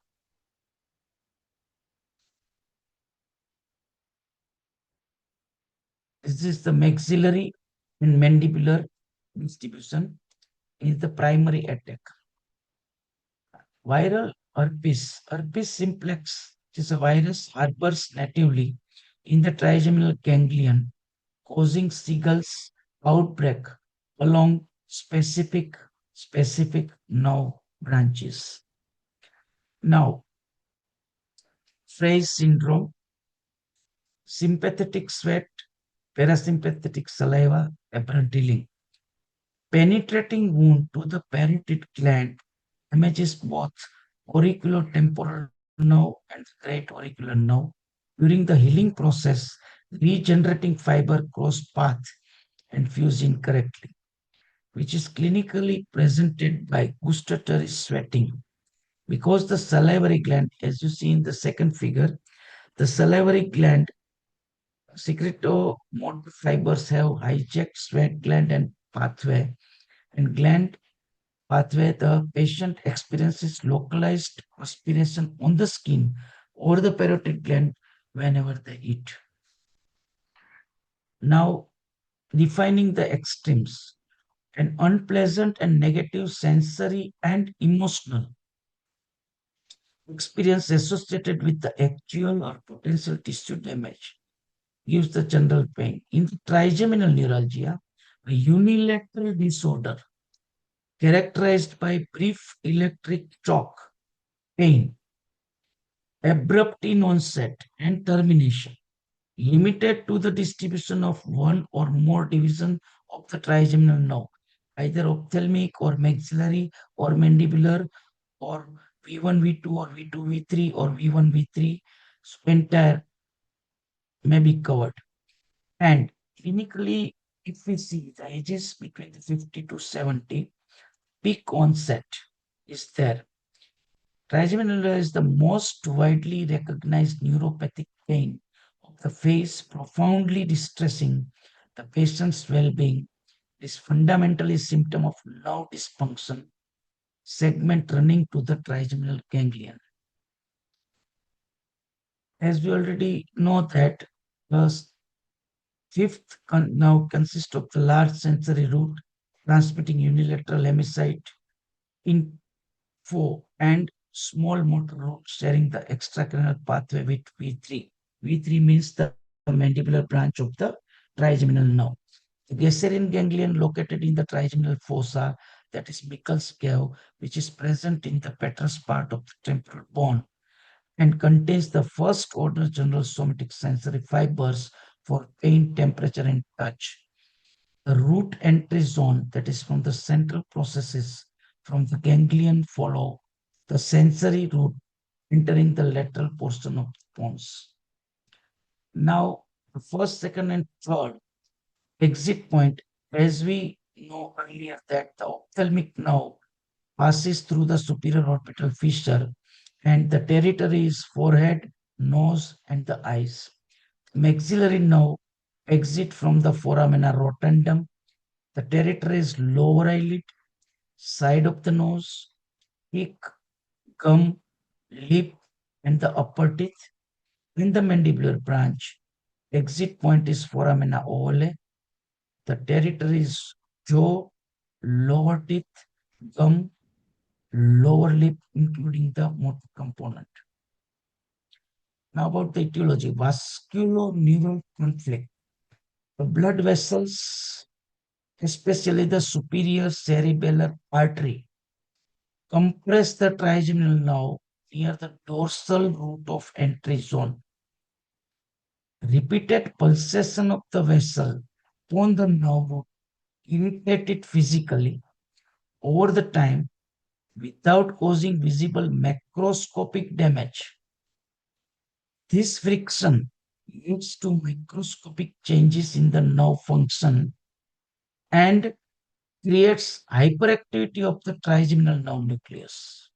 This is the maxillary and mandibular distribution is the primary attack. Viral herpes simplex, which is a virus, harbors natively in the trigeminal ganglion, causing Seagal's outbreak along specific nerve branches. Now, Frey's syndrome, sympathetic sweat, parasympathetic saliva, apparent healing. Penetrating wound to the parotid gland damages both auriculotemporal nerve and great auricular nerve. During the healing process, regenerating fiber cross path and fuse incorrectly, which is clinically presented by gustatory sweating. Because the salivary gland, as you see in the second figure, the salivary gland secretomotor fibers have hijacked sweat gland and pathway, and gland pathway, the patient experiences localized perspiration on the skin or the parotid gland whenever they eat. Now, defining the extremes: an unpleasant and negative sensory and emotional experience associated with the actual or potential tissue damage gives the general pain. In the trigeminal neuralgia, a unilateral disorder characterized by brief electric shock, pain, abrupt in onset and termination. limited to the distribution of one or more division of the trigeminal nerve, either ophthalmic or maxillary or mandibular or V1, V2 or V2, V3 or V1, V3. So entire may be covered. And clinically, if we see the ages between the 50 to 70, peak onset is there. Trigeminal neuralgia is the most widely recognized neuropathic pain of the face, profoundly distressing the patient's well-being. It is fundamentally a symptom of nerve dysfunction, segment running to the trigeminal ganglion. As we already know that the fifth now consists of the large sensory root transmitting unilateral hemicyte info and small motor root sharing the extracranial pathway with V3. V3 means the mandibular branch of the trigeminal nerve. The Gesserian ganglion located in the trigeminal fossa, that is Michel's cave, which is present in the petrous part of the temporal bone and contains the first order general somatic sensory fibers for pain, temperature, and touch. The root entry zone, that is from the central processes from the ganglion, follow the sensory route entering the lateral portion of the bones. Now, the first, second, and third exit point, as we know earlier that the ophthalmic nerve passes through the superior orbital fissure and the territory is forehead, nose, and the eyes. Maxillary nerve exit from the foramina rotundum. The territory is lower eyelid, side of the nose, cheek, gum, lip, and the upper teeth. In the mandibular branch, exit point is foramina ovale. The territory is jaw, lower teeth, gum, lower lip, including the motor component. Now about the etiology, vascular-neural conflict. The blood vessels, especially the superior cerebellar artery, compress the trigeminal nerve near the dorsal root of entry zone. Repeated pulsation of the vessel upon the nerve root irritate it physically over the time without causing visible macroscopic damage. This friction leads to microscopic changes in the nerve function and creates hyperactivity of the trigeminal nerve nucleus.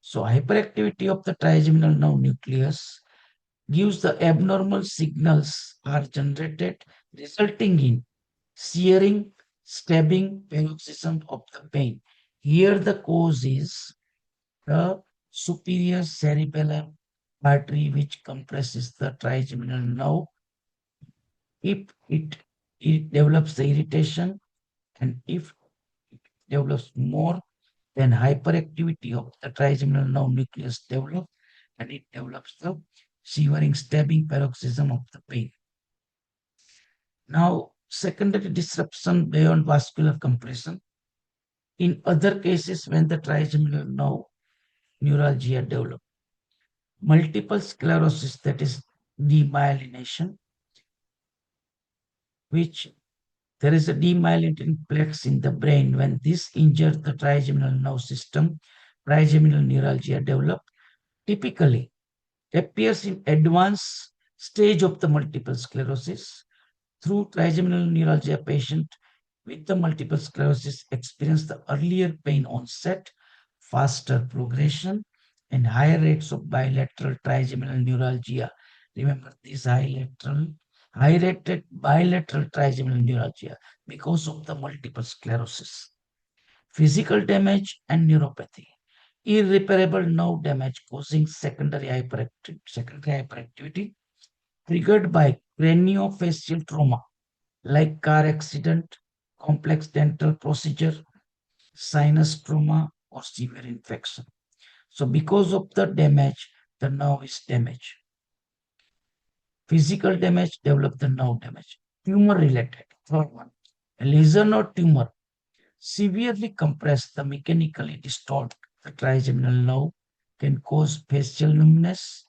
So hyperactivity of the trigeminal nerve nucleus gives the abnormal signals are generated, resulting in searing, stabbing, paroxysm of the pain. Here the cause is the superior cerebellar artery which compresses the trigeminal nerve. If it develops the irritation and if it develops more, then hyperactivity of the trigeminal nerve nucleus develops and it develops the shivering, stabbing, paroxysm of the pain. Now, secondary disruption beyond vascular compression. In other cases, when the trigeminal nerve neuralgia develops, multiple sclerosis, that is demyelination, which there is a demyelinating plaques in the brain. When this injures the trigeminal nerve system, trigeminal neuralgia develop. Typically, appears in advanced stage of the multiple sclerosis. Through trigeminal neuralgia patient with the multiple sclerosis experience the earlier pain onset, faster progression, and higher rates of bilateral trigeminal neuralgia. Remember this high rated bilateral trigeminal neuralgia because of the multiple sclerosis. Physical damage and neuropathy. Irreparable nerve damage causing secondary hyperactivity triggered by craniofacial trauma like car accident, complex dental procedure, sinus trauma, or severe infection. So because of the damage, the nerve is damaged. Physical damage develop the nerve damage. Tumor related. Third one. A lesion or tumor severely compress the mechanically distort the trigeminal nerve can cause facial numbness,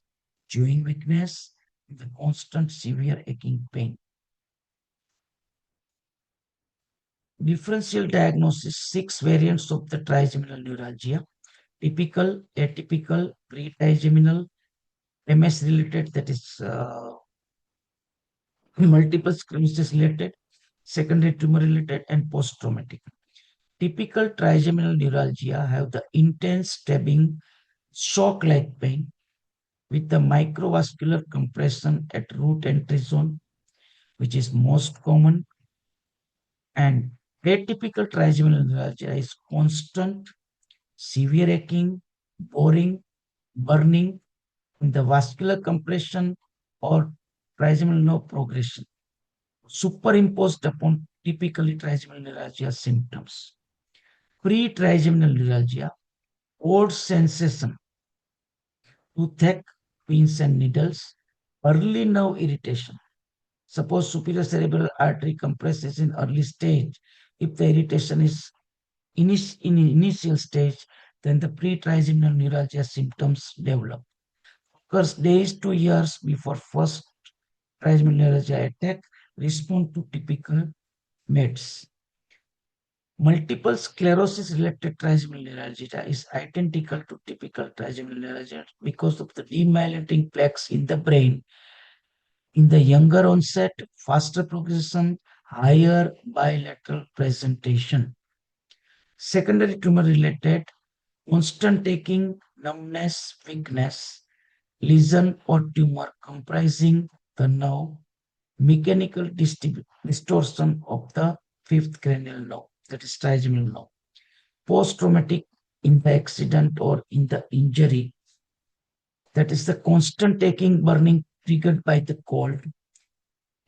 chewing weakness, the constant severe aching pain. Differential diagnosis, 6 variants of the trigeminal neuralgia: typical, atypical, pre-trigeminal, MS-related, that is multiple sclerosis related, secondary tumor related, and post-traumatic. Typical trigeminal neuralgia have the intense stabbing, shock-like pain with the microvascular compression at root entry zone, which is most common. And atypical trigeminal neuralgia is constant, severe aching, boring, burning in the vascular compression or trigeminal nerve progression, superimposed upon typically trigeminal neuralgia symptoms. Pre-trigeminal neuralgia, odd sensation, toothache, pins and needles, early nerve irritation. Suppose superior cerebral artery compresses in early stage. If the irritation is in initial stage, then the pre-trigeminal neuralgia symptoms develop. Occurs days to years before first trigeminal neuralgia attack, respond to typical meds. Multiple sclerosis related trigeminal neuralgia is identical to typical trigeminal neuralgia because of the demyelinating plaques in the brain. In the younger onset, faster progression, higher bilateral presentation. Secondary tumor related, constant taking, numbness, weakness, lesion or tumor comprising the nerve, mechanical distortion of the fifth cranial nerve, that is trigeminal nerve. Post-traumatic, in the accident or in the injury, that is the constant taking, burning triggered by the cold.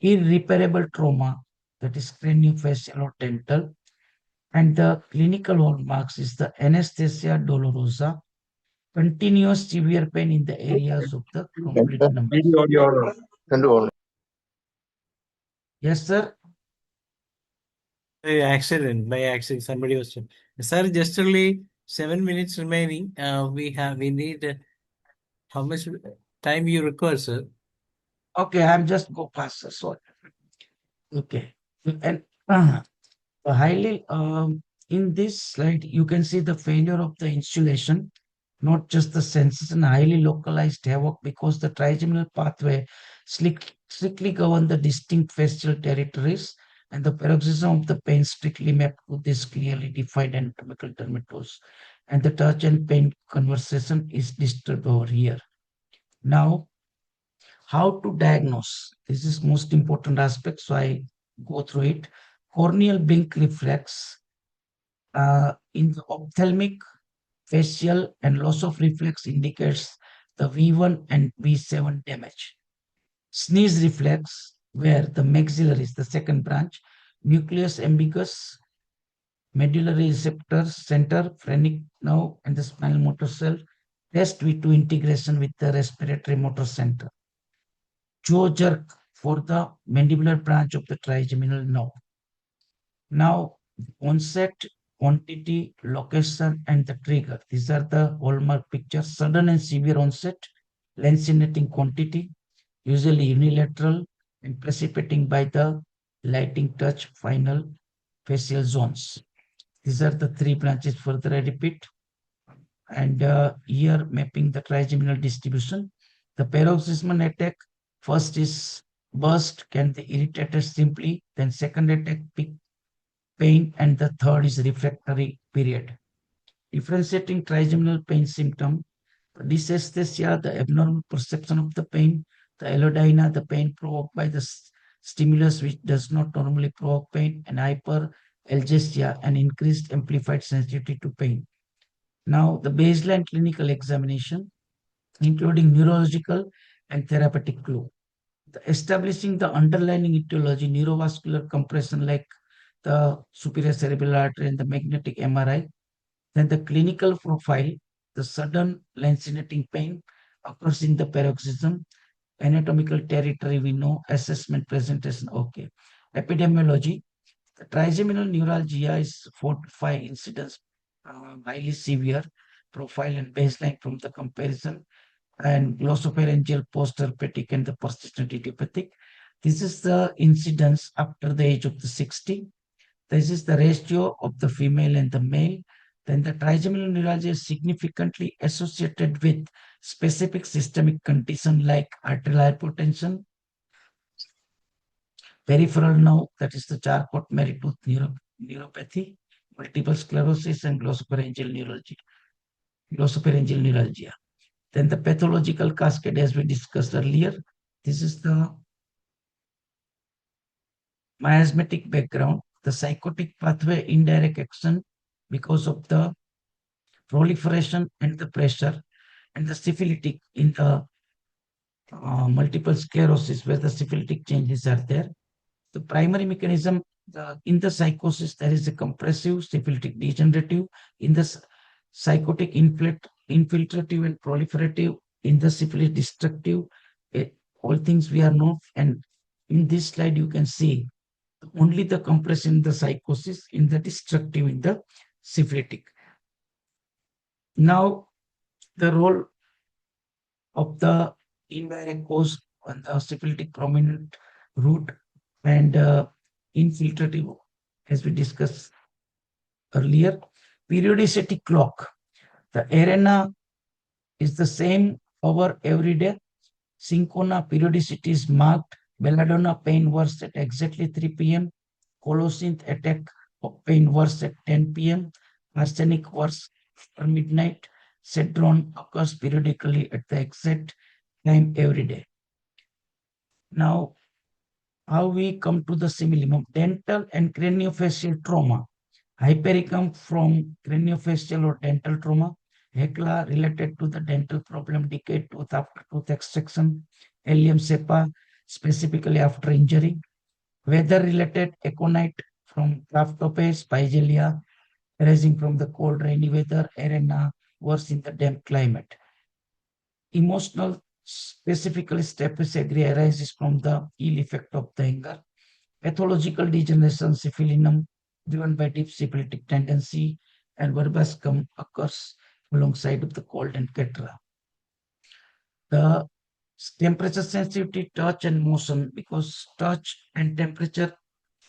Irreparable trauma, that is craniofacial or dental. And the clinical hallmarks is the anesthesia dolorosa, continuous severe pain in the areas of the complete numbness. Yes, sir. By accident, somebody was. Sir, just only 7 minutes remaining. We need how much time you require, sir? Okay, I'm just go fast, sir. Sorry. Okay. And highly in this slide, you can see the failure of the insulation, not just the sensation, highly localized havoc because the trigeminal pathway strictly govern the distinct facial territories and the paroxysm of the pain strictly mapped to this clearly defined anatomical dermatose. And the touch and pain conversation is disturbed over here. Now, how to diagnose? This is most important aspect, so I go through it. Corneal blink reflex in the ophthalmic, facial, and loss of reflex indicates the V1 and V7 damage. Sneeze reflex, where the maxillary is the second branch, nucleus ambiguous, medullary receptors, center, phrenic nerve, and the spinal motor cell, test V2 integration with the respiratory motor center. Jaw jerk for the mandibular branch of the trigeminal nerve. Now, onset, quantity, location, and the trigger. These are the hallmark pictures. Sudden and severe onset, lancinating quantity, usually unilateral and precipitating by the lighting touch final facial zones. These are the three branches. Further, I repeat. And here mapping the trigeminal distribution. The paroxysmal attack, first is burst, can be irritated simply, then second attack, peak pain, and the third is refractory period. Differentiating trigeminal pain symptom, dysesthesia, the abnormal perception of the pain, the allodynia, the pain provoked by the stimulus which does not normally provoke pain, and hyperalgesia, an increased amplified sensitivity to pain. Now, the baseline clinical examination, including neurological and therapeutic clue. Establishing the underlying etiology, neurovascular compression like the superior cerebral artery and the magnetic MRI. Then the clinical profile, the sudden lancinating pain occurs in the paroxysm. Anatomical territory, we know. Assessment, presentation, okay. Epidemiology, the trigeminal neuralgia is 4 to 5 incidents, highly severe profile and baseline from the comparison. and glossopharyngeal, post-herpetic, and the persistent idiopathic. This is the incidence after the age of the 60. This is the ratio of the female and the male. Then the trigeminal neuralgia is significantly associated with specific systemic condition like arterial hypertension, peripheral nerve, that is the Charcot-Marie-Tooth neuropathy, multiple sclerosis, and glossopharyngeal neuralgia. Then the pathological cascade, as we discussed earlier, this is the miasmatic background, the psychotic pathway indirect action because of the proliferation and the pressure, and the syphilitic in the multiple sclerosis where the syphilitic changes are there. The primary mechanism in the psychosis, there is a compressive, syphilitic degenerative, in the psychotic infiltrative and proliferative, in the syphilis destructive. All things we are know, and in this slide you can see only the compression in the psychosis, in the destructive, in the syphilitic. Now, the role of the indirect cause on the syphilitic prominent root and infiltrative, as we discussed earlier. Periodicity clock. The arena is the same over every day. Syncona periodicity is marked. Belladonna pain worse at exactly 3 p.m. Colocynth attack of pain worse at 10 p.m. Arsenic worse after midnight. Cedron occurs periodically at the exact time every day. Now, how we come to the simillimum? Dental and craniofacial trauma. Hypericum from craniofacial or dental trauma. Hecla related to the dental problem, decayed tooth after tooth extraction. Allium cepa specifically after injury. Weather-related aconite from Craftopes, Spigelia, arising from the cold rainy weather, arena, worse in the damp climate. Emotional, specifically staphylococcus arises from the ill effect of the anger. Pathological degeneration, syphilinum, driven by deep syphilitic tendency, and verbascum occurs alongside of the cold and catra. The temperature sensitivity, touch and motion, because touch and temperature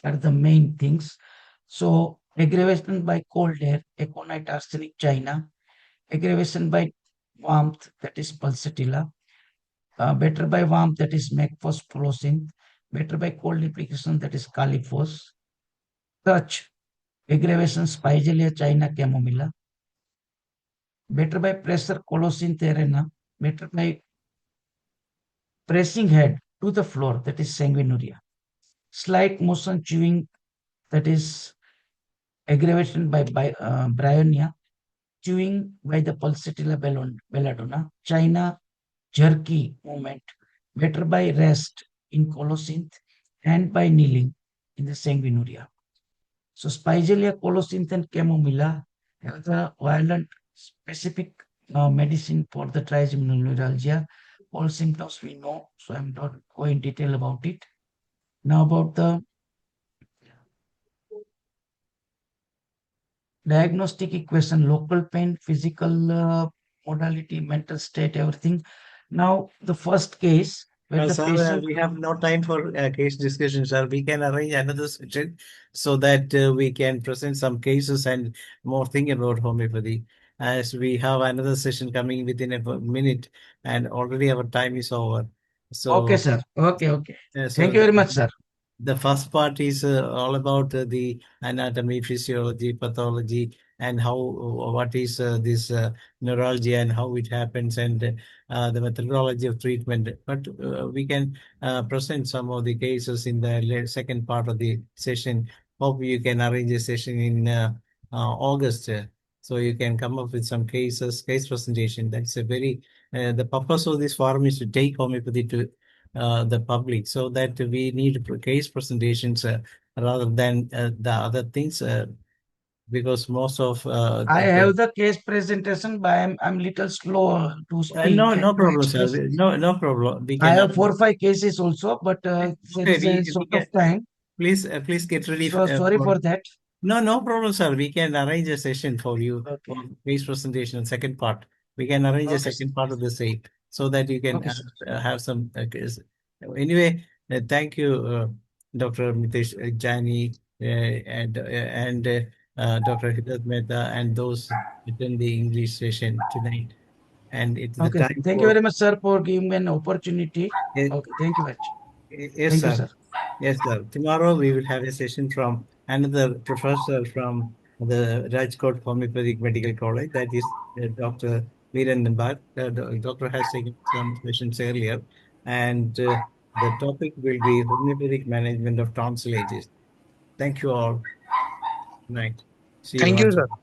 are the main things. So aggravation by cold air, aconite, arsenic, china. Aggravation by warmth, that is pulsatilla. Better by warmth, that is macphos polocynth. Better by cold application, that is caliphos. Touch, aggravation, spigelia, china, chamomilla. Better by pressure, colocynth, arena. Better by pressing head to the floor, that is sanguinuria. Slight motion, chewing, that is aggravation by bryonia. Chewing by the pulsatilla belladonna. China, jerky movement. Better by rest in colocynth and by kneeling in the sanguinuria. So Spigelia, colocynth, and chamomilla have the violent specific medicine for the trigeminal neuralgia. All symptoms we know, so I'm not going in detail about it. Now about the diagnostic equation, local pain, physical modality, mental state, everything. Now the first case where the Sir, patient, we have no time for case discussion, sir. We can arrange another session so that we can present some cases and more thing about homeopathy. As we have another session coming within a minute, and already our time is over. okay, So, sir. Okay. so Thank you very much, sir. the first part is all about the anatomy, physiology, pathology, and how what is this neuralgia and how it happens, and the methodology of treatment. But we can present some of the cases in the second part of the session. Hope you can arrange a session in August. So you can come up with some case presentation. That's a very the purpose of this forum is to take homeopathy to the public, so that we need case presentations rather than the other things, because most of I have the case presentation, but I'm little slow to speak no and to problem, sir. express. No problem. We I can have 4 or 5 cases also, but there okay. is a We sort can of time. please get ready So sorry for for that. no problem, sir. We can arrange a session for you Okay. for case presentation second part. We can arrange a Okay, sir. second part of the same. so that you can Okay, sir. have some. Anyway, thank you, Dr. Mitesh Jani and Dr. Hidayat Mehta and those attend the English session tonight. And it's the Okay. time Thank you for. very much, sir, for giving me an opportunity. Yes, Okay. Thank you very much. yes, Thank you, sir. sir. Yes, sir. Tomorrow we will have a session from another professor from the Rajkot Homeopathic Medical College. That is Dr. Viren Nambar. The doctor has taken some sessions earlier, and the topic will be homeopathic management of tonsillitis. Thank you all. Night. See you Thank you, once sir. again.